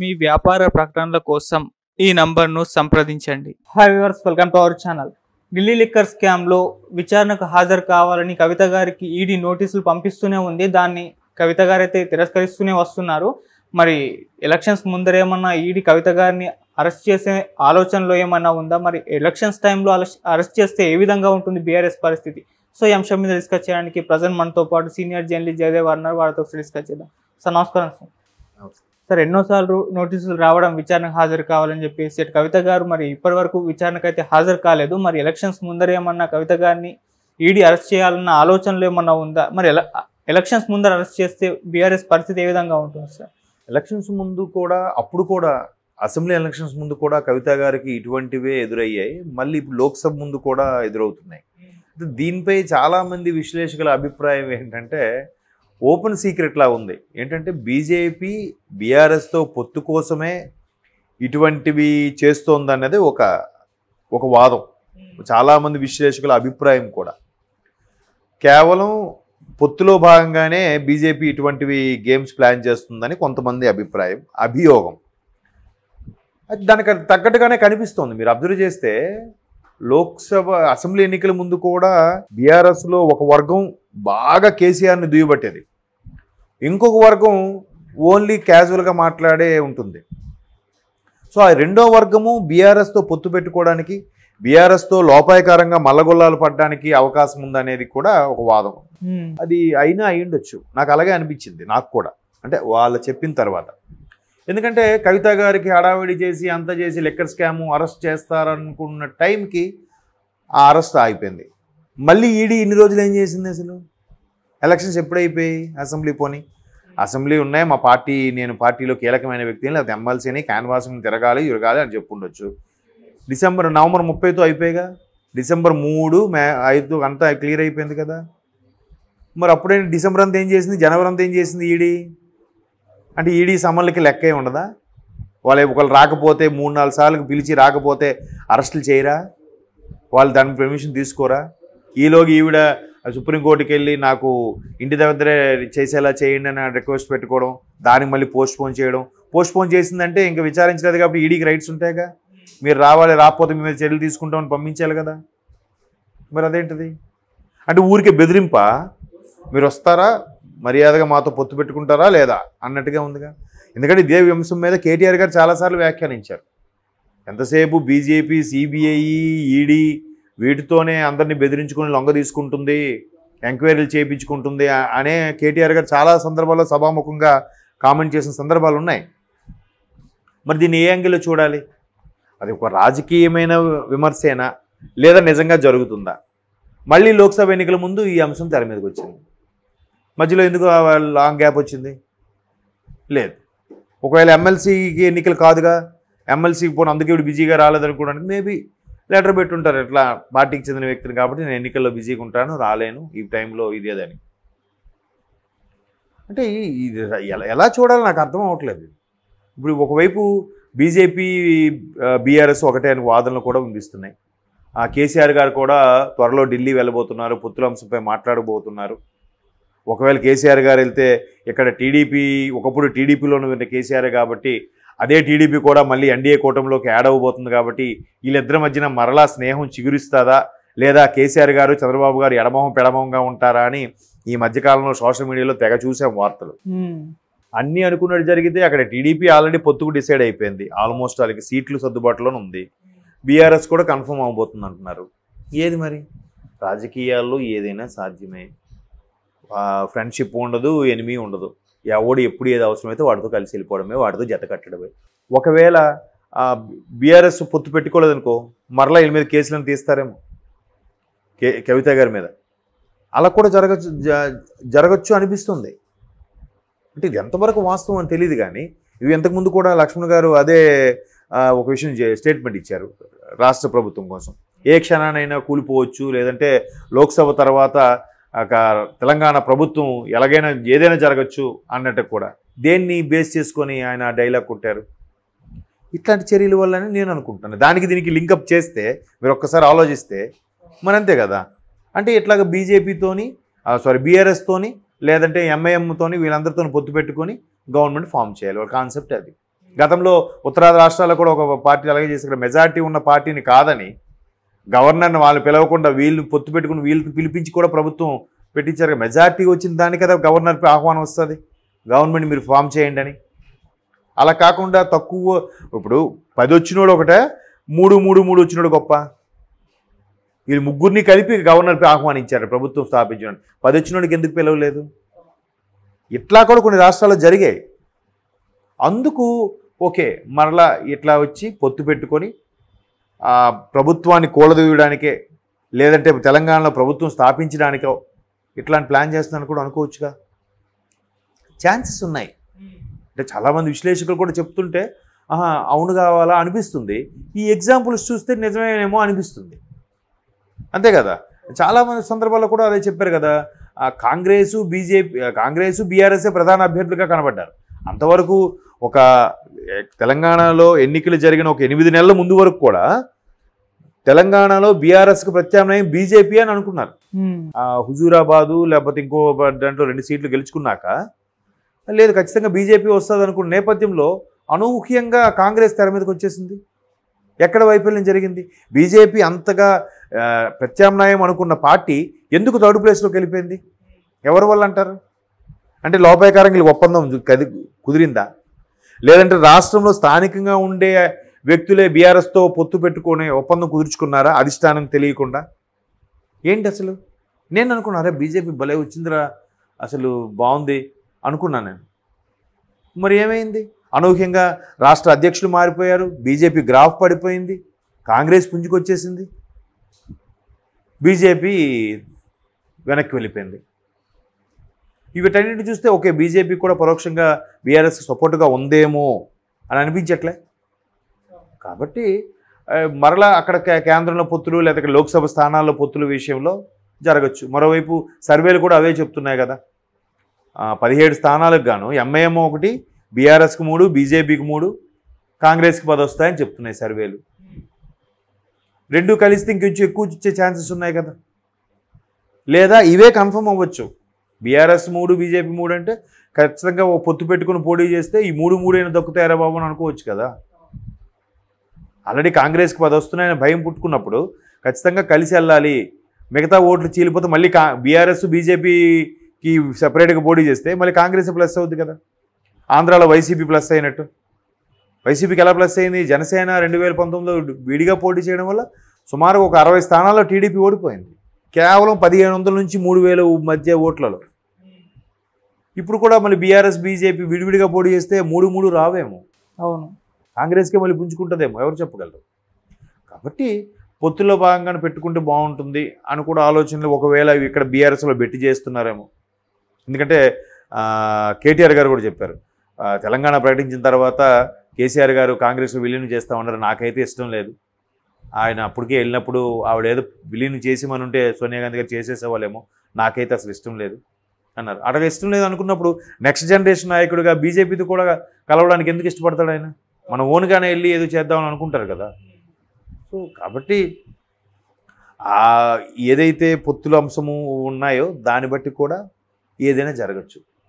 మీ వ్యాపార ప్రకటనల కోసం ఈ నంబర్ను సంప్రదించండి. Hi viewers, welcome to our channel. Delhi liquor స్కామ్లో విచారణకు హాజరు కావాలని కవిత గారికి ఈడీ నోటీసులు పంపిస్తూనే ఉంది. దాన్ని కవిత గారు అయితే తిరస్కరిస్తూనే వస్తున్నారు. మరి ఎలక్షన్స్ ముందరేమన్నా ఈడీ కవిత గారిని అరెస్ట్ చేసే ఆలోచనలో ఏమన్నా ఉందా? మరి ఎలక్షన్స్ టైంలో అరెస్ట్ చేస్తే ఏ విధంగా ఉంటుంది బీఆర్ఎస్ పరిస్థితి? సో ఈ అంశం మీద డిస్కస్ చేయడానికి ప్రజెంట్ మనతో పాటు సీనియర్ జర్నలిస్ట్ జయదేవ్ అన్నారు. వారితో డిస్కస్ చేద్దాం. సార్ నమస్కారం. సార్ ఎన్నోసార్లు నోటీసులు రావడం విచారణకు హాజరు కావాలని చెప్పేసి కవిత గారు మరి ఇప్పటి వరకు విచారణకు అయితే హాజరు కాలేదు. మరి ఎలక్షన్స్ ముందర ఏమన్నా కవిత గారిని ఈడీ అరెస్ట్ చేయాలన్న ఆలోచనలు ఏమన్నా ఉందా? మరి ఎలక్షన్స్ ముందర అరెస్ట్ చేస్తే బీఆర్ఎస్ పరిస్థితి ఏ విధంగా ఉంటుంది సార్? ఎలక్షన్స్ ముందు కూడా అప్పుడు కూడా అసెంబ్లీ ఎలక్షన్స్ ముందు కూడా కవిత గారికి ఇటువంటివే ఎదురయ్యాయి. మళ్ళీ ఇప్పుడు లోక్సభ ముందు కూడా ఎదురవుతున్నాయి. దీనిపై చాలామంది విశ్లేషకుల అభిప్రాయం ఏంటంటే ఓపెన్ సీక్రెట్లా ఉంది. ఏంటంటే బీజేపీ బీఆర్ఎస్తో పొత్తు కోసమే ఇటువంటివి చేస్తోందన్నది ఒక వాదం. చాలామంది విశ్లేషకుల అభిప్రాయం కూడా కేవలం పొత్తులో భాగంగానే బీజేపీ ఇటువంటివి గేమ్స్ ప్లాన్ చేస్తుందని కొంతమంది అభియోగం. దానికి తగ్గట్టుగానే కనిపిస్తోంది. మీరు అబ్జర్వ్ చేస్తే లోక్సభ అసెంబ్లీ ఎన్నికల ముందు కూడా బీఆర్ఎస్లో ఒక వర్గం బాగా కేసీఆర్ని దుయ్యబట్టేది, ఇంకొక వర్గం ఓన్లీ క్యాజువల్గా మాట్లాడే ఉంటుంది. సో ఆ రెండో వర్గము బీఆర్ఎస్తో పొత్తు పెట్టుకోవడానికి, బీఆర్ఎస్తో లోపాయకారంగా మల్లగొల్లాలు పడడానికి అవకాశం ఉందనేది కూడా ఒక వాదం. అది అయినా అయ్యుండొచ్చు, నాకు అలాగే అనిపించింది. నాకు కూడా అంటే వాళ్ళు చెప్పిన తర్వాత. ఎందుకంటే కవిత గారికి హడావిడి చేసి అంత చేసి లిక్కర్ స్కామ్ అరెస్ట్ చేస్తారనుకున్న టైంకి ఆ అరెస్ట్ ఆగిపోయింది. మళ్ళీ ఈడీ ఇన్ని రోజులు ఏం చేసింది? అసలు ఎలక్షన్స్ ఎప్పుడైపోయి అసెంబ్లీ ఉన్నాయి, నేను పార్టీలో కీలకమైన వ్యక్తిని, లేకపోతే ఎమ్మెల్సీని క్యాన్వాసింగ్ తిరగాలి అని చెప్పుండొచ్చు. నవంబర్ 30తో అయిపోయిగా, డిసెంబర్ 3, 5 అంతా క్లియర్ అయిపోయింది కదా. మరి అప్పుడే డిసెంబర్ అంతా ఏం చేసింది, జనవరి అంతా ఏం చేసింది ఈడీ? అంటే ఈడీ సమన్లకి లెక్కే ఉండదా? ఒకళ్ళు రాకపోతే 3-4 సార్లు పిలిచి రాకపోతే అరెస్టులు చేయరా? వాళ్ళు దానికి పర్మిషన్ తీసుకోరా? ఈలోగా ఈవిడ సుప్రీంకోర్టుకి వెళ్ళి నాకు ఇంటి దగ్గరే చేసేలా చేయండి అని రిక్వెస్ట్ పెట్టుకోవడం, దానికి మళ్ళీ పోస్ట్పోన్ చేసిందంటే ఇంకా విచారించలేదు కాబట్టి ఈడీకి రైట్స్ ఉంటాయిగా. మీరు రాకపోతే మీ మీద చర్యలు తీసుకుంటామని పంపించాలి కదా. మరి అదేంటిది? అంటే ఊరికే బెదిరింప, మీరు వస్తారా, మర్యాదగా మాతో పొత్తు పెట్టుకుంటారా లేదా అన్నట్టుగా ఉందిగా. ఎందుకంటే ఇదే అంశం మీద కేటీఆర్ గారు చాలాసార్లు వ్యాఖ్యానించారు. ఎంతసేపు బీజేపీ, సిబిఐ, ఈడీ వీటితోనే అందరినీ బెదిరించుకుని లొంగ తీసుకుంటుంది, ఎంక్వైరీలు చేయించుకుంటుంది అనే కేటీఆర్ గారు చాలా సందర్భాల్లో సభాముఖంగా కామెంట్ చేసిన సందర్భాలు ఉన్నాయి. మరి దీన్ని ఏ యాంగిల్లో చూడాలి? అది ఒక రాజకీయమైన విమర్శేనా లేదా నిజంగా జరుగుతుందా? మళ్ళీ లోక్సభ ఎన్నికల ముందు ఈ అంశం తెర మీదకి వచ్చింది. మధ్యలో ఎందుకు లాంగ్ గ్యాప్ వచ్చింది? లేదు. ఒకవేళ ఎమ్మెల్సీకి ఎన్నికలు కాదుగా, ఎమ్మెల్సీకి పోను అందుకే ఇప్పుడు బిజీగా రాలేదనుకోవడానికి మేబీ లెటర్ పెట్టుంటారు. ఎట్లా పార్టీకి చెందిన వ్యక్తిని కాబట్టి నేను ఎన్నికల్లో బిజీగా ఉంటాను, రాలేను ఈ టైంలో ఇదేదని. అంటే ఇది ఎలా చూడాలో నాకు అర్థం అవ్వట్లేదు. ఇప్పుడు ఒకవైపు బీజేపీ బీఆర్ఎస్ ఒకటే అని వాదనలు కూడా వినిపిస్తున్నాయి. కేసీఆర్ గారు కూడా త్వరలో ఢిల్లీ వెళ్ళబోతున్నారు, పొత్తుల అంశంపై మాట్లాడబోతున్నారు. ఒకవేళ కేసీఆర్ గారు వెళ్తే ఇక్కడ ఒకప్పుడు టీడీపీలోనే ఉన్న కేసీఆర్ కాబట్టి అదే టీడీపీ కూడా మళ్ళీ ఎన్డీఏ కూటమిలోకి యాడ్ అవ్వబోతుంది కాబట్టి వీళ్ళిద్దరి మధ్యన మరలా స్నేహం చిగురిస్తుందా, లేదా కేసీఆర్ గారు చంద్రబాబు గారు ఎడమొహం పెడమొహంగా ఉంటారా అని ఈ మధ్యకాలంలో సోషల్ మీడియాలో తెగ చూసాం వార్తలు. అన్నీ అనుకున్నట్టు జరిగితే అక్కడ టీడీపీ ఆల్రెడీ పొత్తుకు డిసైడ్ అయిపోయింది, ఆల్మోస్ట్ వాళ్ళకి సీట్లు సర్దుబాటులోనే ఉంది. బీఆర్ఎస్ కూడా కన్ఫర్మ్ అవ్వబోతుంది అంటున్నారు. ఏది మరి? రాజకీయాల్లో ఏదైనా సాధ్యమే. ఫ్రెండ్షిప్ ఉండదు, ఎనిమీ ఉండదు. ఎవడు ఎప్పుడు ఏది అవసరమైతే వాడితో కలిసి వెళ్ళిపోవడమే, వాడితో జత కట్టడమే. ఒకవేళ బీఆర్ఎస్ పొత్తు పెట్టుకోలేదనుకో, మరలా వీళ్ళ మీద కేసులను తీస్తారేమో, కవిత గారి మీద. అలా కూడా జరగచ్చు అనిపిస్తుంది. అంటే ఇది ఎంతవరకు వాస్తవం అని తెలియదు. కానీ ఇవి ఇంతకుముందు కూడా లక్ష్మణ్ గారు అదే ఒక విషయం స్టేట్మెంట్ ఇచ్చారు రాష్ట్ర ప్రభుత్వం కోసం. ఏ క్షణానైనా కూలిపోవచ్చు, లేదంటే లోక్సభ తర్వాత తెలంగాణ ప్రభుత్వం ఎలాగైనా ఏదైనా జరగచ్చు అన్నట్టు కూడా. దేన్ని బేస్ చేసుకొని ఆయన డైలాగ్ కొట్టారు? ఇట్లాంటి చర్యల వల్లనే నేను అనుకుంటున్నాను. దానికి దీనికి లింకప్ చేస్తే మీరు ఒక్కసారి ఆలోచిస్తే మరి అంతే కదా. అంటే ఇట్లాగ బీజేపీతోని బీఆర్ఎస్తోని లేదంటే ఎంఐఎంతోని వీళ్ళందరితో పొత్తు పెట్టుకొని గవర్నమెంట్ ఫామ్ చేయాలి. వాళ్ళ కాన్సెప్ట్ అది. గతంలో ఉత్తరాది రాష్ట్రాల్లో కూడా ఒక పార్టీ అలాగే చేసి ఇక్కడ మెజారిటీ ఉన్న పార్టీని కాదని గవర్నర్ని వాళ్ళు పిలవకుండా వీళ్ళు పొత్తు పెట్టుకుని వీళ్ళకి పిలిపించి కూడా ప్రభుత్వం పెట్టించారు. మెజారిటీ వచ్చిన దాని కదా గవర్నర్కి ఆహ్వానం వస్తుంది, గవర్నమెంట్ మీరు ఫామ్ చేయండి అని. అలా కాకుండా తక్కువ, ఇప్పుడు 10 వచ్చినోడు ఒకటే, 3 వచ్చినోడు గొప్ప. వీళ్ళు ముగ్గురిని కలిపి గవర్నర్కి ఆహ్వానించారు ప్రభుత్వం స్థాపించడానికి. 10 వచ్చినోడికి ఎందుకు పిలవలేదు? ఇట్లా కూడా కొన్ని రాష్ట్రాల్లో జరిగాయి. అందుకు ఓకే మరలా ఇట్లా వచ్చి పొత్తు పెట్టుకొని ప్రభుత్వాన్ని కూలదీయడానికే, లేదంటే తెలంగాణలో ప్రభుత్వం స్థాపించడానికో ఇట్లాంటి ప్లాన్ చేస్తున్నాను కూడా అనుకోవచ్చుగా. ఛాన్సెస్ ఉన్నాయి. అంటే చాలామంది విశ్లేషకులు కూడా చెప్తుంటే అవును కావాలా అనిపిస్తుంది. ఈ ఎగ్జాంపుల్స్ చూస్తే నిజమేనేమో అనిపిస్తుంది. అంతే కదా, చాలామంది సందర్భాల్లో కూడా అదే చెప్పారు కదా. కాంగ్రెసు బీఆర్ఎస్ఏ ప్రధాన అభ్యర్థులుగా కనబడ్డారు. అంతవరకు ఒక తెలంగాణలో ఎన్నికలు జరిగిన ఒక 8 నెలల ముందు వరకు కూడా తెలంగాణలో బీఆర్ఎస్కి ప్రత్యామ్నాయం బీజేపీ అని అనుకున్నారు. హుజూరాబాదు లేకపోతే ఇంకో దాంట్లో 2 సీట్లు గెలుచుకున్నాక లేదు ఖచ్చితంగా బీజేపీ వస్తుంది అనుకున్న నేపథ్యంలో అనూహ్యంగా కాంగ్రెస్ తెర మీదకి వచ్చేసింది. ఎక్కడ వైఫల్యం జరిగింది? బీజేపీ అంతగా ప్రత్యామ్నాయం అనుకున్న పార్టీ ఎందుకు థర్డ్ ప్లేస్లోకి వెళ్ళిపోయింది? ఎవరి వల్ల అంటారు? అంటే లోపాయకారంగా ఒప్పందం కుదిరిందా? లేదంటే రాష్ట్రంలో స్థానికంగా ఉండే వ్యక్తులే బీఆర్ఎస్తో పొత్తు పెట్టుకునే ఒప్పందం కుదుర్చుకున్నారా అధిష్టానం తెలియకుండా? ఏంటి అసలు? నేను అనుకున్నారా బీజేపీ భలే వచ్చిందిరా, అసలు బాగుంది అనుకున్నాను నేను. మరి ఏమైంది? అనూహ్యంగా రాష్ట్ర అధ్యక్షులు మారిపోయారు, బీజేపీ గ్రాఫ్ పడిపోయింది, కాంగ్రెస్ పుంజుకొచ్చేసింది, బీజేపీ వెనక్కి వెళ్ళిపోయింది. వీటన్నిటి చూస్తే ఓకే బీజేపీ కూడా పరోక్షంగా బీఆర్ఎస్ సపోర్ట్గా ఉందేమో అని అనిపించట్లే. కాబట్టి మరలా అక్కడ కేంద్రంలో పొత్తులు లేదా లోక్సభ స్థానాల్లో పొత్తుల విషయంలో జరగచ్చు. మరోవైపు సర్వేలు కూడా అవే చెప్తున్నాయి కదా. 17 స్థానాలకు గాను ఎంఐఎం 1, బీఆర్ఎస్కి 3, బీజేపీకి 3, కాంగ్రెస్కి 10 వస్తాయని చెప్తున్నాయి సర్వేలు. 2 కలిస్తే ఇంకొంచెం ఎక్కువ ఇచ్చే ఛాన్సెస్ ఉన్నాయి కదా. లేదా ఇవే కన్ఫర్మ్ అవ్వచ్చు. బీఆర్ఎస్ 3, బీజేపీ 3 అంటే ఖచ్చితంగా ఓ పొత్తు పెట్టుకుని పోటీ చేస్తే ఈ 3 అయినా దక్కుతాయరా బాబు అని అనుకోవచ్చు కదా. ఆల్రెడీ కాంగ్రెస్కి 10 వస్తున్నాయని భయం పుట్టుకున్నప్పుడు ఖచ్చితంగా కలిసి వెళ్ళాలి, మిగతా ఓట్లు చీలిపోతే మళ్ళీ బీఆర్ఎస్ బీజేపీకి సపరేట్గా పోటీ చేస్తే మళ్ళీ కాంగ్రెస్ ప్లస్ అవుతుంది కదా. ఆంధ్రాలో వైసీపీ ప్లస్ అయినట్టు. వైసీపీకి ఎలా ప్లస్ అయింది? జనసేన 2019లో విడిగా పోటీ చేయడం వల్ల సుమారు ఒక 60 స్థానాల్లో టీడీపీ ఓడిపోయింది, కేవలం 1500 నుంచి 3000 మధ్య ఓట్లలో. ఇప్పుడు కూడా మళ్ళీ బీఆర్ఎస్ బీజేపీ విడివిడిగా పోటీ చేస్తే 3 రావేమో. అవును, కాంగ్రెస్కే మళ్ళీ పుంజుకుంటుందేమో, ఎవరు చెప్పగలరు. కాబట్టి పొత్తుల్లో భాగంగానే పెట్టుకుంటే బాగుంటుంది అని కూడా ఆలోచనలు ఒకవేళ ఇక్కడ బీఆర్ఎస్లో బెట్టి చేస్తున్నారేమో. ఎందుకంటే కేటీఆర్ గారు కూడా చెప్పారు, తెలంగాణ ప్రకటించిన తర్వాత కేసీఆర్ గారు కాంగ్రెస్లో విలీనం చేస్తామన్నారు. నాకైతే ఇష్టం లేదు. ఆయన అప్పటికే వెళ్ళినప్పుడు ఆవిడ ఏదో విలీనం చేసేమనుంటే సోనియా గాంధీ గారు చేసేసేవాళ్ళేమో, నాకైతే అసలు ఇష్టం లేదు అన్నారు. అటగా ఇష్టం లేదు అనుకున్నప్పుడు నెక్స్ట్ జనరేషన్ నాయకుడిగా బీజేపీతో కూడా కలవడానికి ఎందుకు ఇష్టపడతాడు ఆయన? మన ఓన్గానే వెళ్ళి ఏదో చేద్దామని అనుకుంటారు కదా. సో కాబట్టి ఏదైతే పొత్తుల అంశము ఉన్నాయో దాన్ని బట్టి కూడా ఏదైనా జరగచ్చు.